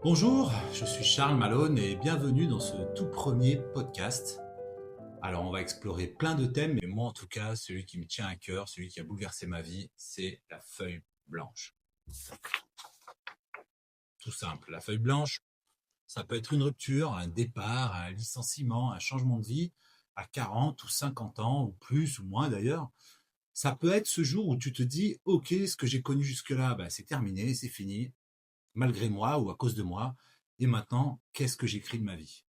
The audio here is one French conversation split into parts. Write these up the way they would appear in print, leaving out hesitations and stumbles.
Bonjour, je suis Charles Malone et bienvenue dans ce tout premier podcast. Alors on va explorer plein de thèmes, mais moi en tout cas, celui qui me tient à cœur, celui qui a bouleversé ma vie, c'est la feuille blanche. Tout simple, la feuille blanche, ça peut être une rupture, un départ, un licenciement, un changement de vie à 40 ou 50 ans, ou plus ou moins d'ailleurs. Ça peut être ce jour où tu te dis, ok, ce que j'ai connu jusque-là, c'est terminé, c'est fini, malgré moi ou à cause de moi. Et maintenant, qu'est-ce que j'écris de ma vie?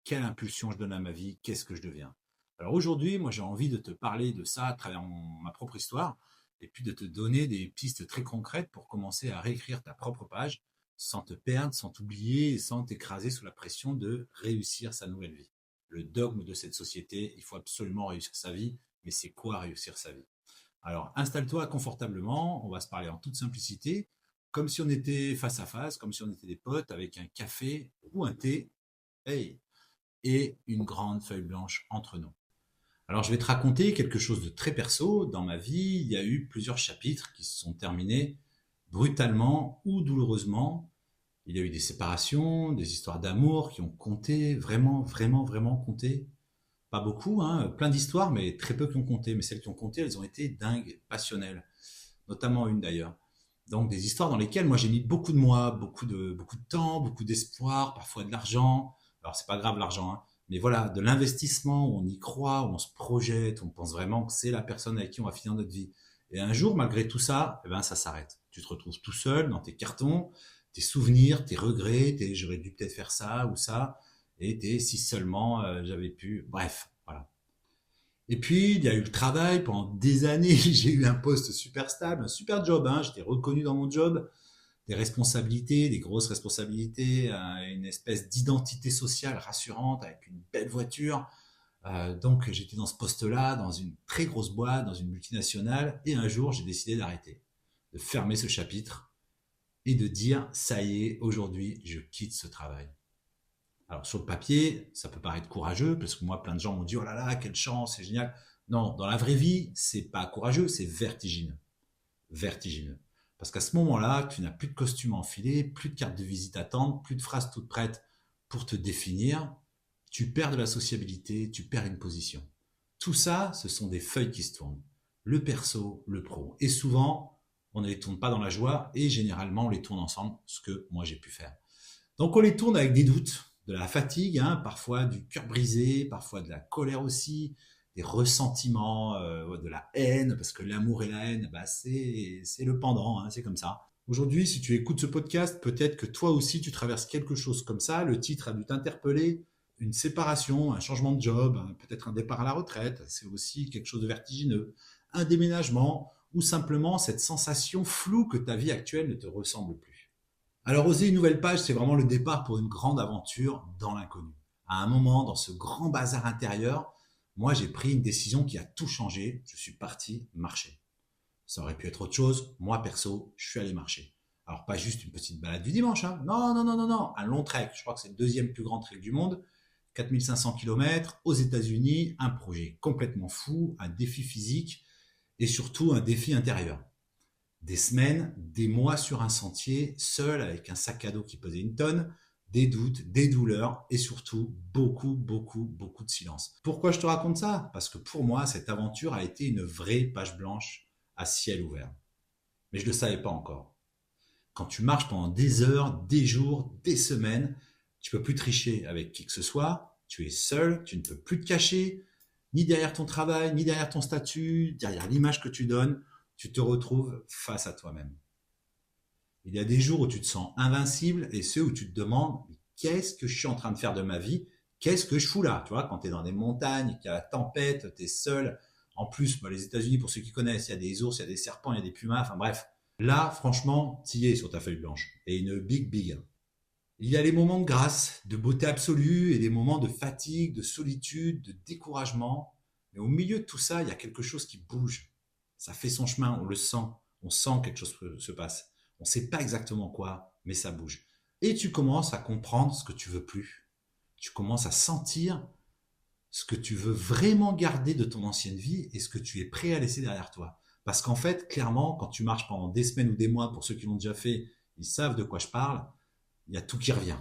Quelle impulsion je donne à ma vie? Qu'est-ce que je deviens? Alors aujourd'hui, moi j'ai envie de te parler de ça à travers ma propre histoire et puis de te donner des pistes très concrètes pour commencer à réécrire ta propre page sans te perdre, sans t'oublier et sans t'écraser sous la pression de réussir sa nouvelle vie. Le dogme de cette société, il faut absolument réussir sa vie, mais c'est quoi réussir sa vie? Alors installe-toi confortablement, on va se parler en toute simplicité, comme si on était face à face, comme si on était des potes avec un café ou un thé. Hey, et une grande feuille blanche entre nous. Alors je vais te raconter quelque chose de très perso. Dans ma vie, il y a eu plusieurs chapitres qui se sont terminés brutalement ou douloureusement. Il y a eu des séparations, des histoires d'amour qui ont compté, vraiment, vraiment, vraiment compté. Pas beaucoup, hein, plein d'histoires, mais très peu qui ont compté. Mais celles qui ont compté, elles ont été dingues, passionnelles. Notamment une d'ailleurs. Donc des histoires dans lesquelles moi j'ai mis beaucoup de moi, beaucoup de temps, beaucoup d'espoir, parfois de l'argent. Alors c'est pas grave l'argent, hein, mais voilà, de l'investissement où on y croit, où on se projette, où on pense vraiment que c'est la personne avec qui on va finir notre vie. Et un jour, malgré tout ça, ça s'arrête. Tu te retrouves tout seul dans tes cartons, tes souvenirs, tes regrets, tes j'aurais dû peut-être faire ça ou ça, et tes si seulement j'avais pu. Bref, voilà. Et puis, il y a eu le travail. Pendant des années, j'ai eu un poste super stable, un super job, hein. J'étais reconnu dans mon job, des responsabilités, des grosses responsabilités, une espèce d'identité sociale rassurante avec une belle voiture. Donc, j'étais dans ce poste-là, dans une très grosse boîte, dans une multinationale. Et un jour, j'ai décidé d'arrêter, de fermer ce chapitre et de dire, ça y est, aujourd'hui, je quitte ce travail. Alors sur le papier, ça peut paraître courageux, parce que moi, plein de gens m'ont dit, oh là là, quelle chance, c'est génial. Non, dans la vraie vie, c'est pas courageux, c'est vertigineux. Vertigineux. Parce qu'à ce moment-là, tu n'as plus de costume à enfiler, plus de carte de visite à attendre, plus de phrases toutes prêtes pour te définir. Tu perds de la sociabilité, tu perds une position. Tout ça, ce sont des feuilles qui se tournent. Le perso, le pro. Et souvent, on ne les tourne pas dans la joie et généralement, on les tourne ensemble, ce que moi j'ai pu faire. Donc on les tourne avec des doutes, de la fatigue, hein, parfois du cœur brisé, parfois de la colère aussi, des ressentiments, de la haine, parce que l'amour et la haine, c'est le pendant, hein, c'est comme ça. Aujourd'hui, si tu écoutes ce podcast, peut-être que toi aussi tu traverses quelque chose comme ça. Le titre a dû t'interpeller. Une séparation, un changement de job, peut-être un départ à la retraite, c'est aussi quelque chose de vertigineux. Un déménagement, ou simplement cette sensation floue que ta vie actuelle ne te ressemble plus. Alors oser une nouvelle page, c'est vraiment le départ pour une grande aventure dans l'inconnu. À un moment, dans ce grand bazar intérieur, moi j'ai pris une décision qui a tout changé. Je suis parti marcher. Ça aurait pu être autre chose. Moi perso, je suis allé marcher. Alors pas juste une petite balade du dimanche, hein. Non, non, non, non, non. Un long trek. Je crois que c'est le deuxième plus grand trek du monde. 4500 km aux États-Unis, un projet complètement fou, un défi physique et surtout un défi intérieur. Des semaines, des mois sur un sentier, seul avec un sac à dos qui pesait une tonne, des doutes, des douleurs et surtout beaucoup, beaucoup, beaucoup de silence. Pourquoi je te raconte ça? Parce que pour moi, cette aventure a été une vraie page blanche à ciel ouvert. Mais je ne le savais pas encore. Quand tu marches pendant des heures, des jours, des semaines, tu ne peux plus tricher avec qui que ce soit, tu es seul, tu ne peux plus te cacher, ni derrière ton travail, ni derrière ton statut, derrière l'image que tu donnes, tu te retrouves face à toi-même. Il y a des jours où tu te sens invincible et ceux où tu te demandes qu'est-ce que je suis en train de faire de ma vie? Qu'est-ce que je fous là? Tu vois, quand tu es dans des montagnes, qu'il y a la tempête, tu es seul. En plus, les États-Unis, pour ceux qui connaissent, il y a des ours, il y a des serpents, il y a des pumas, enfin bref. Là, franchement, t'y es sur ta feuille blanche. Et une big, big. Il y a les moments de grâce, de beauté absolue et des moments de fatigue, de solitude, de découragement. Mais au milieu de tout ça, il y a quelque chose qui bouge. Ça fait son chemin, on le sent. On sent quelque chose se passe. On ne sait pas exactement quoi, mais ça bouge. Et tu commences à comprendre ce que tu veux plus. Tu commences à sentir ce que tu veux vraiment garder de ton ancienne vie et ce que tu es prêt à laisser derrière toi. Parce qu'en fait, clairement, quand tu marches pendant des semaines ou des mois, pour ceux qui l'ont déjà fait, ils savent de quoi je parle, il y a tout qui revient.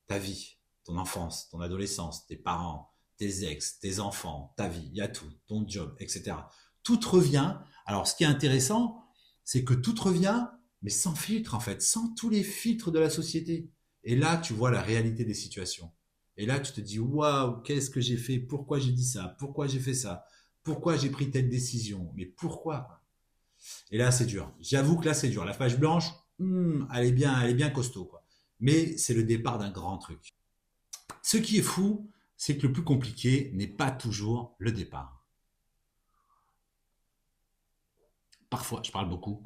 Ta vie, ton enfance, ton adolescence, tes parents, tes ex, tes enfants, ta vie, il y a tout, ton job, etc. Tout revient. Alors, ce qui est intéressant, c'est que tout revient, mais sans filtre, en fait, sans tous les filtres de la société. Et là, tu vois la réalité des situations. Et là, tu te dis, waouh, qu'est-ce que j'ai fait? Pourquoi j'ai dit ça? Pourquoi j'ai fait ça? Pourquoi j'ai pris telle décision? Mais pourquoi? Et là, c'est dur. J'avoue que là, c'est dur. La page blanche, elle est bien costaud, quoi. Mais c'est le départ d'un grand truc. Ce qui est fou, c'est que le plus compliqué n'est pas toujours le départ. Parfois, je parle beaucoup.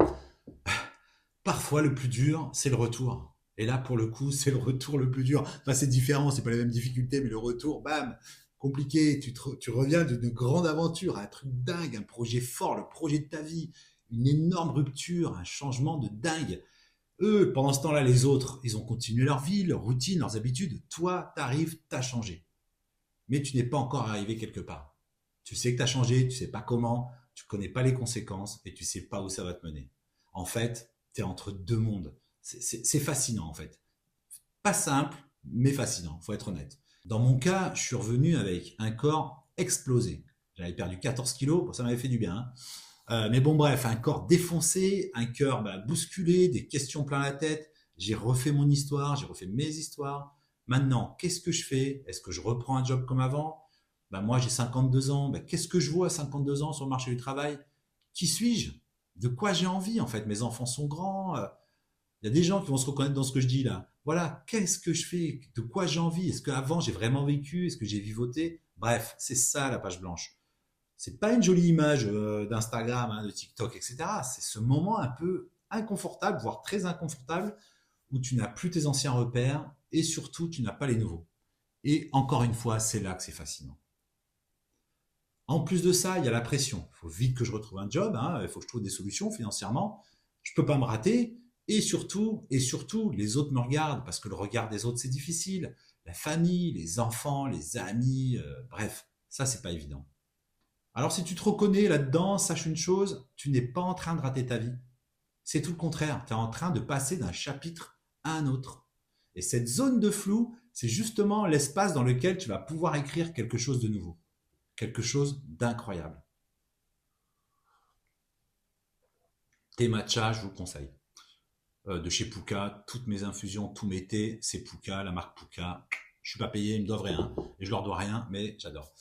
Parfois, le plus dur, c'est le retour. Et là, pour le coup, c'est le retour le plus dur. Enfin, c'est différent, c'est pas les mêmes difficultés, mais le retour, bam, compliqué. Tu reviens d'une grande aventure, un truc dingue, un projet fort, le projet de ta vie, une énorme rupture, un changement de dingue. Eux, pendant ce temps-là, les autres, ils ont continué leur vie, leur routine, leurs habitudes. Toi, t'arrives, t'as changé. Mais tu n'es pas encore arrivé quelque part. Tu sais que t'as changé, tu sais pas comment, tu connais pas les conséquences et tu sais pas où ça va te mener. En fait, t'es entre deux mondes. C'est fascinant, en fait. Pas simple, mais fascinant, faut être honnête. Dans mon cas, je suis revenu avec un corps explosé. J'avais perdu 14 kilos, bon, ça m'avait fait du bien, hein. Mais bon, bref, un corps défoncé, un cœur bousculé, des questions plein la tête. J'ai refait mon histoire, j'ai refait mes histoires. Maintenant, qu'est-ce que je fais? Est-ce que je reprends un job comme avant? Moi, j'ai 52 ans. Qu'est-ce que je vois à 52 ans sur le marché du travail? Qui suis-je? De quoi j'ai envie, en fait? Mes enfants sont grands. Il y a des gens qui vont se reconnaître dans ce que je dis là. Voilà, qu'est-ce que je fais? De quoi j'ai envie? Est-ce qu'avant, j'ai vraiment vécu? Est-ce que j'ai vivoté? Bref, c'est ça la page blanche. C'est pas une jolie image d'Instagram, hein, de TikTok, etc. C'est ce moment un peu inconfortable, voire très inconfortable, où tu n'as plus tes anciens repères et surtout tu n'as pas les nouveaux. Et encore une fois, c'est là que c'est fascinant. En plus de ça, il y a la pression. Il faut vite que je retrouve un job, hein, il faut que je trouve des solutions financièrement. Je peux pas me rater. Et surtout, les autres me regardent parce que le regard des autres, c'est difficile. La famille, les enfants, les amis, bref, ça, c'est pas évident. Alors si tu te reconnais là-dedans, sache une chose, tu n'es pas en train de rater ta vie. C'est tout le contraire, tu es en train de passer d'un chapitre à un autre. Et cette zone de flou, c'est justement l'espace dans lequel tu vas pouvoir écrire quelque chose de nouveau, quelque chose d'incroyable. Thé matcha, je vous le conseille. De chez Pouka, toutes mes infusions, tous mes thés, c'est Pouka, la marque Pouka. Je suis pas payé, ils me doivent rien, et je leur dois rien, mais j'adore.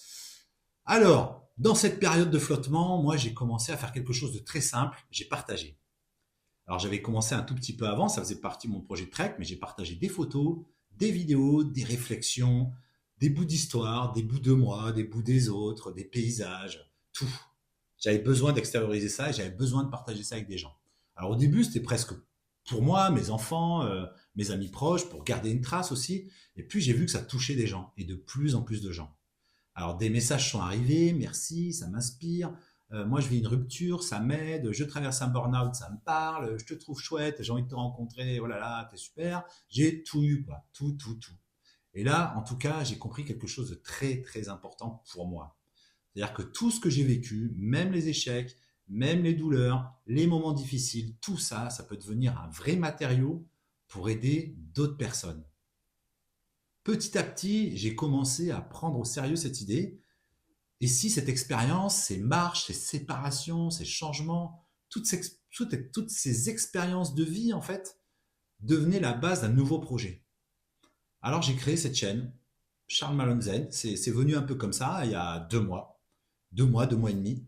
Alors, dans cette période de flottement, moi, j'ai commencé à faire quelque chose de très simple. J'ai partagé. Alors, j'avais commencé un tout petit peu avant, ça faisait partie de mon projet de trek, mais j'ai partagé des photos, des vidéos, des réflexions, des bouts d'histoire, des bouts de moi, des bouts des autres, des paysages, tout. J'avais besoin d'extérioriser ça et j'avais besoin de partager ça avec des gens. Alors, au début, c'était presque pour moi, mes enfants, mes amis proches, pour garder une trace aussi. Et puis, j'ai vu que ça touchait des gens et de plus en plus de gens. Alors des messages sont arrivés, merci, ça m'inspire. Moi, je vis une rupture, ça m'aide. Je traverse un burn-out, ça me parle. Je te trouve chouette, j'ai envie de te rencontrer. Oh là là, t'es super. J'ai tout eu, quoi. Tout, tout, tout. Et là, en tout cas, j'ai compris quelque chose de très, très important pour moi. C'est-à-dire que tout ce que j'ai vécu, même les échecs, même les douleurs, les moments difficiles, tout ça, ça peut devenir un vrai matériau pour aider d'autres personnes. Petit à petit, j'ai commencé à prendre au sérieux cette idée. Et si cette expérience, ces marches, ces séparations, ces changements, toutes ces expériences de vie, en fait, devenaient la base d'un nouveau projet. Alors j'ai créé cette chaîne, Charles Malone Zen. C'est venu un peu comme ça, il y a 2 mois, 2 mois, 2 mois et demi,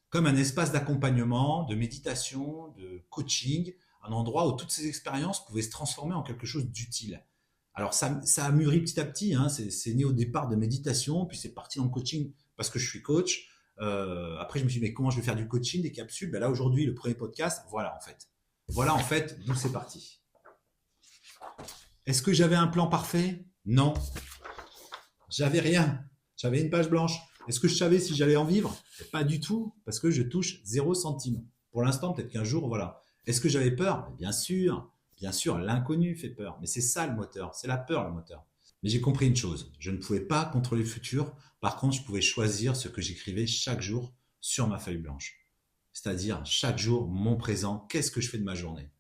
comme un espace d'accompagnement, de méditation, de coaching, un endroit où toutes ces expériences pouvaient se transformer en quelque chose d'utile. Alors ça a mûri petit à petit, hein. C'est né au départ de méditation, puis c'est parti dans le coaching parce que je suis coach. Après je me suis dit mais comment je vais faire du coaching, des capsules? Là aujourd'hui le premier podcast, voilà en fait d'où c'est parti. Est-ce que j'avais un plan parfait? Non, j'avais rien. J'avais une page blanche. Est-ce que je savais si j'allais en vivre? Pas du tout, parce que je touche 0 centime. Pour l'instant, peut-être qu'un jour, voilà. Est-ce que j'avais peur? Bien sûr, l'inconnu fait peur. Mais c'est ça le moteur, c'est la peur le moteur. Mais j'ai compris une chose, je ne pouvais pas contrôler le futur. Par contre, je pouvais choisir ce que j'écrivais chaque jour sur ma feuille blanche. C'est-à-dire, chaque jour, mon présent, qu'est-ce que je fais de ma journée?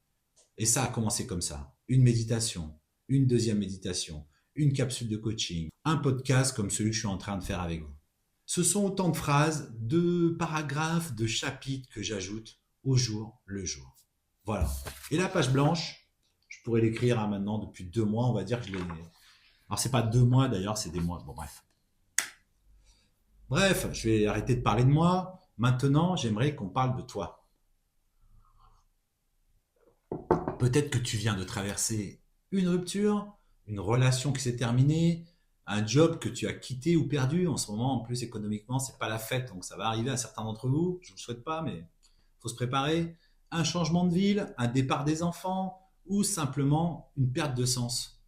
Et ça a commencé comme ça. Une méditation, une deuxième méditation, une capsule de coaching, un podcast comme celui que je suis en train de faire avec vous. Ce sont autant de phrases, de paragraphes, de chapitres que j'ajoute au jour le jour. Voilà. Et la page blanche, je pourrais l'écrire maintenant depuis 2 mois, on va dire que je l'ai... Alors c'est pas 2 mois d'ailleurs, c'est des mois. Bon bref. Bref, je vais arrêter de parler de moi. Maintenant, j'aimerais qu'on parle de toi. Peut-être que tu viens de traverser une rupture, une relation qui s'est terminée, un job que tu as quitté ou perdu. En ce moment, en plus, économiquement, c'est pas la fête, donc ça va arriver à certains d'entre vous. Je ne vous le souhaite pas, mais il faut se préparer. Un changement de ville, un départ des enfants ou simplement une perte de sens.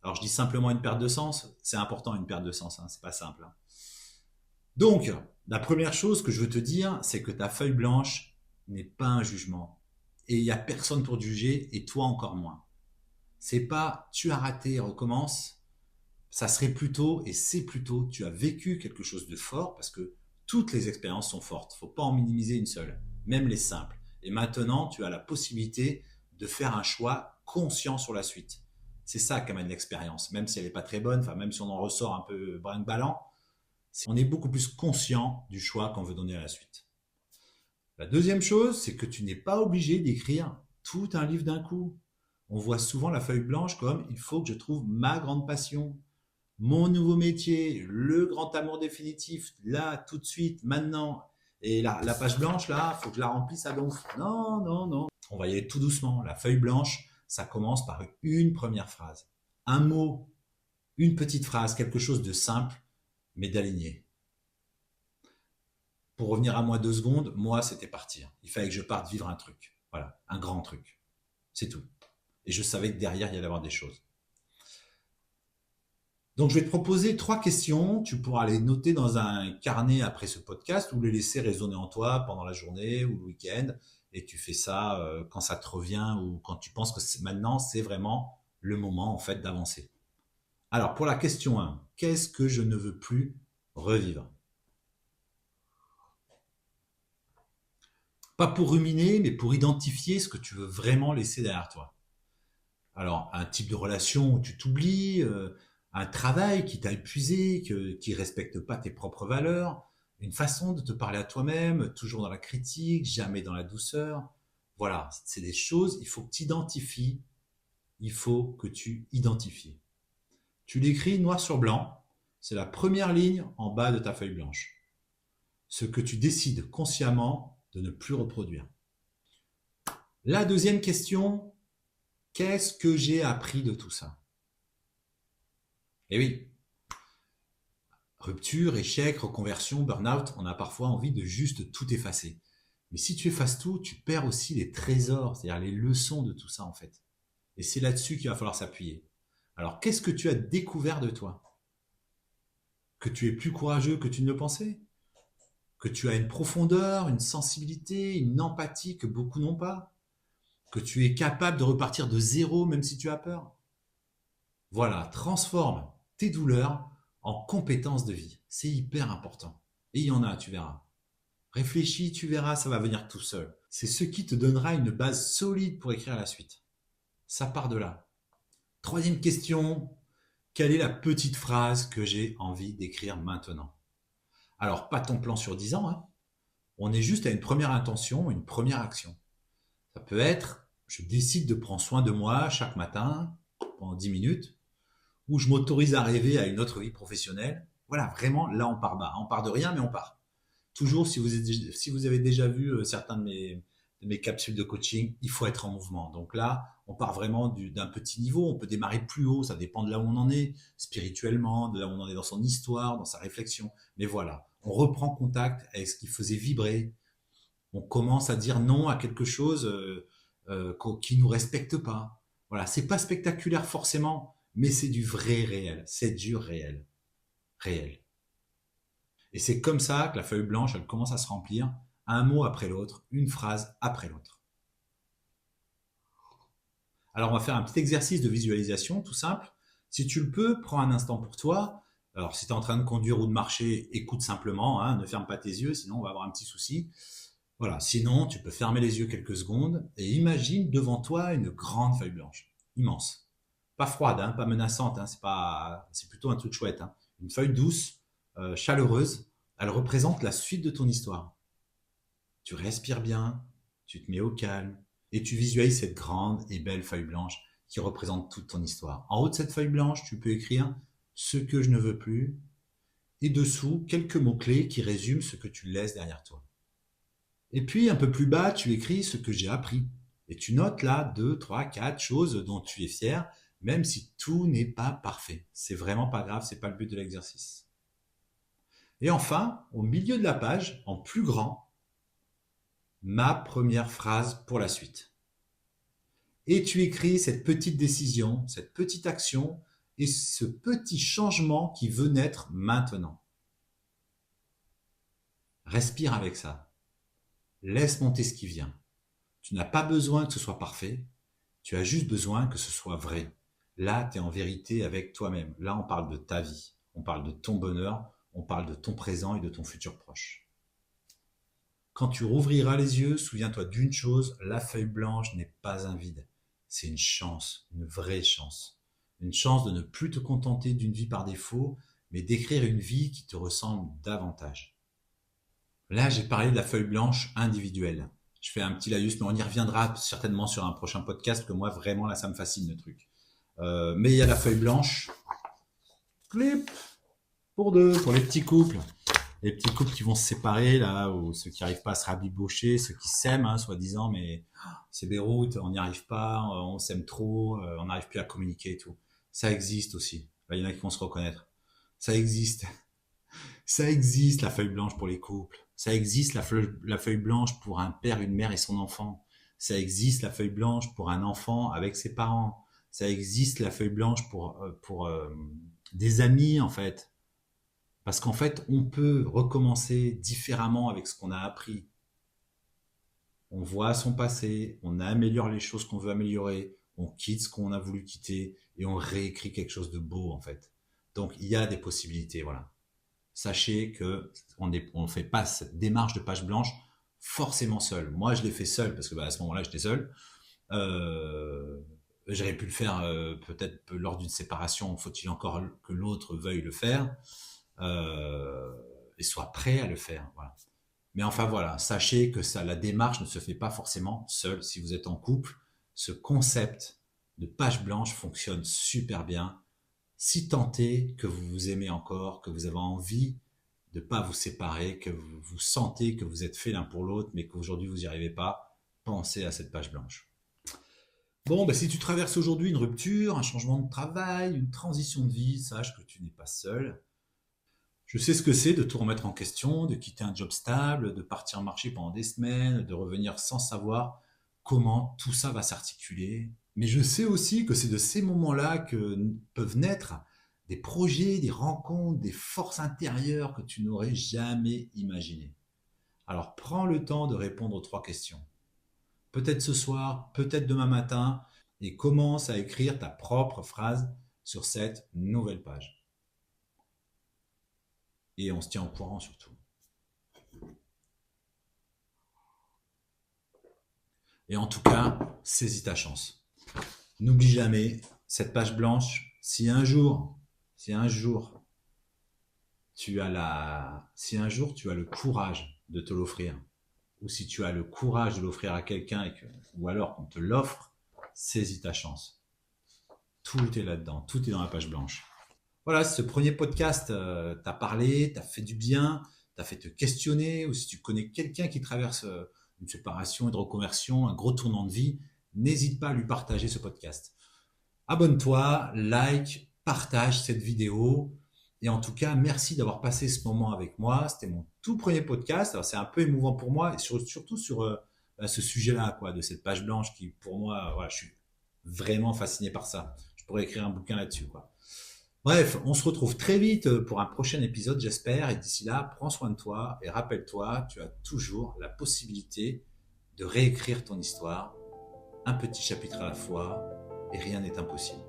Alors, je dis simplement une perte de sens, c'est important une perte de sens, hein, c'est pas simple. Hein. Donc, la première chose que je veux te dire, c'est que ta feuille blanche n'est pas un jugement. Et il n'y a personne pour te juger, et toi encore moins. C'est pas tu as raté et recommence. Ça serait plutôt, et c'est plutôt, tu as vécu quelque chose de fort, parce que toutes les expériences sont fortes. Faut pas en minimiser une seule, même les simples. Et maintenant, tu as la possibilité de faire un choix conscient sur la suite. C'est ça qu'amène l'expérience, même si elle n'est pas très bonne, enfin même si on en ressort un peu brinque-ballant, on est beaucoup plus conscient du choix qu'on veut donner à la suite. La deuxième chose, c'est que tu n'es pas obligé d'écrire tout un livre d'un coup. On voit souvent la feuille blanche comme il faut que je trouve ma grande passion, mon nouveau métier, le grand amour définitif, là, tout de suite, maintenant. Et la page blanche, là, il faut que je la remplisse à donf. Non, non, non. On va y aller tout doucement. La feuille blanche, ça commence par une première phrase. Un mot, une petite phrase, quelque chose de simple, mais d'aligné. Pour revenir à moi 2 secondes, moi, c'était partir. Il fallait que je parte vivre un truc. Voilà, un grand truc. C'est tout. Et je savais que derrière, il y allait y avoir des choses. Donc, je vais te proposer 3 questions. Tu pourras les noter dans un carnet après ce podcast ou les laisser résonner en toi pendant la journée ou le week-end. Et tu fais ça quand ça te revient ou quand tu penses que maintenant, c'est vraiment le moment en fait d'avancer. Alors, pour la question 1, qu'est-ce que je ne veux plus revivre? Pas pour ruminer, mais pour identifier ce que tu veux vraiment laisser derrière toi. Alors, un type de relation où tu t'oublies, un travail qui t'a épuisé, qui respecte pas tes propres valeurs, une façon de te parler à toi-même, toujours dans la critique, jamais dans la douceur. Voilà, c'est des choses, il faut que tu identifies, il faut que tu identifies. Tu l'écris noir sur blanc, c'est la première ligne en bas de ta feuille blanche. Ce que tu décides consciemment de ne plus reproduire. La deuxième question, qu'est-ce que j'ai appris de tout ça? Eh oui, rupture, échec, reconversion, burn-out, on a parfois envie de juste tout effacer. Mais si tu effaces tout, tu perds aussi les trésors, c'est-à-dire les leçons de tout ça en fait. Et c'est là-dessus qu'il va falloir s'appuyer. Alors, qu'est-ce que tu as découvert de toi? Que tu es plus courageux que tu ne le pensais? Que tu as une profondeur, une sensibilité, une empathie que beaucoup n'ont pas? Que tu es capable de repartir de zéro même si tu as peur? Voilà, transforme tes douleurs en compétences de vie. C'est hyper important. Et il y en a, tu verras. Réfléchis, tu verras, ça va venir tout seul. C'est ce qui te donnera une base solide pour écrire la suite. Ça part de là. Troisième question, quelle est la petite phrase que j'ai envie d'écrire maintenant? Alors, pas ton plan sur 10 ans, hein. On est juste à une première intention, une première action. Ça peut être, je décide de prendre soin de moi chaque matin pendant 10 minutes, ou je m'autorise à rêver à une autre vie professionnelle. Voilà, vraiment, là on part bas. On part de rien, mais on part. Toujours, si vous avez déjà vu certains de mes capsules de coaching, il faut être en mouvement. Donc là, on part vraiment d'un petit niveau. On peut démarrer plus haut, ça dépend de là où on en est, spirituellement, de là où on en est dans son histoire, dans sa réflexion. Mais voilà, on reprend contact avec ce qui faisait vibrer. On commence à dire non à quelque chose qui nous respecte pas. Voilà, c'est pas spectaculaire forcément, mais c'est du vrai réel, c'est du réel. Réel. Et c'est comme ça que la feuille blanche, elle commence à se remplir, un mot après l'autre, une phrase après l'autre. Alors on va faire un petit exercice de visualisation, tout simple. Si tu le peux, prends un instant pour toi. Alors si tu es en train de conduire ou de marcher, écoute simplement, hein, ne ferme pas tes yeux, sinon on va avoir un petit souci. Voilà, sinon tu peux fermer les yeux quelques secondes et imagine devant toi une grande feuille blanche, immense. pas froide, hein, pas menaçante, hein, c'est plutôt un truc chouette. Hein. Une feuille douce, chaleureuse, elle représente la suite de ton histoire. Tu respires bien, tu te mets au calme et tu visualises cette grande et belle feuille blanche qui représente toute ton histoire. En haut de cette feuille blanche, tu peux écrire ce que je ne veux plus et dessous quelques mots-clés qui résument ce que tu laisses derrière toi. Et puis un peu plus bas, tu écris ce que j'ai appris. Et tu notes là 2, 3, 4 choses dont tu es fier, même si tout n'est pas parfait. C'est vraiment pas grave, c'est pas le but de l'exercice. Et enfin, au milieu de la page, en plus grand, ma première phrase pour la suite. Et tu écris cette petite décision, cette petite action et ce petit changement qui veut naître maintenant. Respire avec ça. Laisse monter ce qui vient. Tu n'as pas besoin que ce soit parfait, tu as juste besoin que ce soit vrai. Là, tu es en vérité avec toi-même. Là, on parle de ta vie, on parle de ton bonheur, on parle de ton présent et de ton futur proche. Quand tu rouvriras les yeux, souviens-toi d'une chose, la feuille blanche n'est pas un vide. C'est une chance, une vraie chance. Une chance de ne plus te contenter d'une vie par défaut, mais d'écrire une vie qui te ressemble davantage. Là, j'ai parlé de la feuille blanche individuelle. Je fais un petit laïus, mais on y reviendra certainement sur un prochain podcast, parce que moi, vraiment, là, ça me fascine le truc. Mais il y a la feuille blanche, clip, pour deux, pour les petits couples. Les petits couples qui vont se séparer, là, ou ceux qui n'arrivent pas à se rabibocher, ceux qui s'aiment, hein, soi-disant, mais c'est Beyrouth, on n'y arrive pas, on s'aime trop, on n'arrive plus à communiquer et tout. Ça existe aussi. Là, il y en a qui vont se reconnaître. Ça existe. Ça existe, la feuille blanche pour les couples. Ça existe, la feuille blanche pour un père, une mère et son enfant. Ça existe, la feuille blanche pour un enfant avec ses parents. Ça existe, la feuille blanche pour des amis, en fait. Parce qu'en fait, on peut recommencer différemment avec ce qu'on a appris. On voit son passé, on améliore les choses qu'on veut améliorer, on quitte ce qu'on a voulu quitter et on réécrit quelque chose de beau, en fait. Donc, il y a des possibilités, voilà. Sachez que on ne fait pas cette démarche de page blanche forcément seul. Moi, je l'ai fait seul parce que à ce moment-là, j'étais seul. J'aurais pu le faire peut-être lors d'une séparation. Faut-il encore que l'autre veuille le faire et soit prêt à le faire. Voilà. Mais enfin voilà, sachez que la démarche ne se fait pas forcément seule. Si vous êtes en couple, ce concept de page blanche fonctionne super bien. Si tant est que vous vous aimez encore, que vous avez envie de ne pas vous séparer, que vous sentez que vous êtes fait l'un pour l'autre, mais qu'aujourd'hui vous n'y arrivez pas, pensez à cette page blanche. Bon, si tu traverses aujourd'hui une rupture, un changement de travail, une transition de vie, sache que tu n'es pas seul. Je sais ce que c'est de tout remettre en question, de quitter un job stable, de partir marcher pendant des semaines, de revenir sans savoir comment tout ça va s'articuler. Mais je sais aussi que c'est de ces moments-là que peuvent naître des projets, des rencontres, des forces intérieures que tu n'aurais jamais imaginées. Alors prends le temps de répondre aux 3 questions. Peut-être ce soir, peut-être demain matin, et commence à écrire ta propre phrase sur cette nouvelle page. Et on se tient au courant surtout. Et en tout cas, saisis ta chance. N'oublie jamais cette page blanche. Si un jour tu as le courage de te l'offrir, ou si tu as le courage de l'offrir à quelqu'un ou alors qu'on te l'offre, saisis ta chance. Tout est là-dedans, tout est dans la page blanche. Voilà, ce premier podcast t'a parlé, t'a fait du bien, t'a fait te questionner, ou si tu connais quelqu'un qui traverse une séparation, une reconversion, un gros tournant de vie, n'hésite pas à lui partager ce podcast. Abonne-toi, like, partage cette vidéo. Et en tout cas, merci d'avoir passé ce moment avec moi. C'était mon tout premier podcast. Alors, c'est un peu émouvant pour moi, et surtout sur ce sujet-là, de cette page blanche qui, pour moi, je suis vraiment fasciné par ça. Je pourrais écrire un bouquin là-dessus, Bref, on se retrouve très vite pour un prochain épisode, j'espère. Et d'ici là, prends soin de toi et rappelle-toi, tu as toujours la possibilité de réécrire ton histoire, un petit chapitre à la fois, et rien n'est impossible.